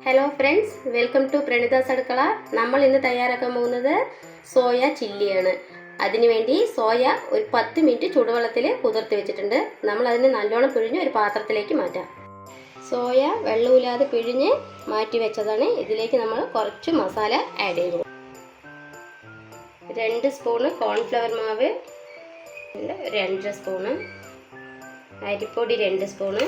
Hello friends, welcome to പ്രണിതാസ് അടുക്കള. നമ്മൾ ഇന്ന് തയ്യാറാക്കാൻ പോകുന്നത് സോയ ചില്ലിയാണ്. അതിനുവേണ്ടി സോയ ഒരു 10 മിനിറ്റ് ചൂടുവെള്ളത്തിൽ കുതിർത്തി വെച്ചിട്ടുണ്ട്. നമ്മൾ അതിന് നല്ലോണം പിഴിഞ്ഞ് ഒരു പാത്രത്തിലേക്ക് മാറ്റാം. സോയ വെള്ളമില്ലാതെ പിഴിഞ്ഞ് മാറ്റി വെച്ചതാണ്. ഇതിലേക്ക് നമ്മൾ കുറച്ച് മസാല ആഡ് ചെയ്തു. 2 സ്പൂണ് കോൺഫ്ലവർ മാവ്, 2 സ്പൂണ് അരിപ്പൊടി, 2 സ്പൂണ്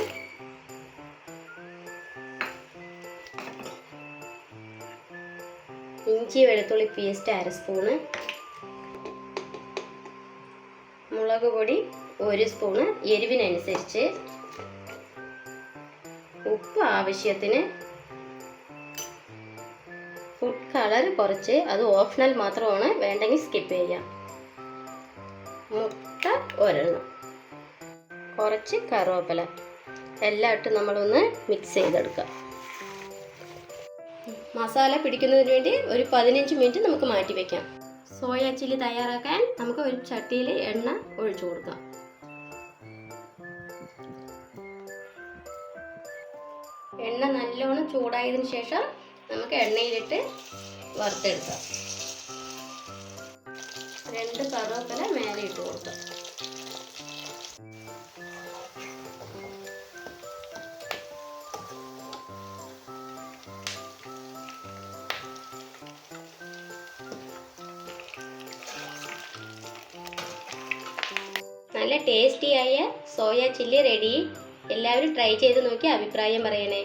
ഇഞ്ചി വെളുത്തുള്ളി പേസ്റ്റ് 1/2 സ്പൂണ്, മുളക് പൊടി 1 സ്പൂണ് എരിവിനനുസരിച്ച്, ഉപ്പ് ആവശ്യത്തിന്, ഫുഡ് കളർ കുറച്ച്, അത് ഓപ്ഷണൽ മാത്രമാണ്, വേണ്ടെങ്കിൽ സ്കിപ്പ് ചെയ്യാം, മുട്ട 1, കുറച്ച് കറിവേപ്പില എല്ലാം ഇട്ട് നമ്മളൊന്ന് മിക്സ് ചെയ്തെടുക്കാം. മസാല പിടിക്കുന്നതിന് വേണ്ടി ഒരു 15 മിനിറ്റ് നമുക്ക് മാറ്റി വയ്ക്കാം. സോയ ചില്ലി തയ്യാറാക്കാൻ നമുക്ക് ഒരു ചട്ടിയിൽ എണ്ണ ഒഴിച്ചു കൊടുക്കാം. എണ്ണ നല്ലോണം ചൂടായതിനു ശേഷം നമുക്ക് എണ്ണയിലിട്ട് വറുത്തെടുക്കാം. 2 കറിവേപ്പില മേലെ ഇട്ട് കൊടുക്കാം. നല്ല ടേസ്റ്റിയായ സോയ ചില്ലി റെഡി. എല്ലാവരും ട്രൈ ചെയ്ത് നോക്കി അഭിപ്രായം പറയണേ.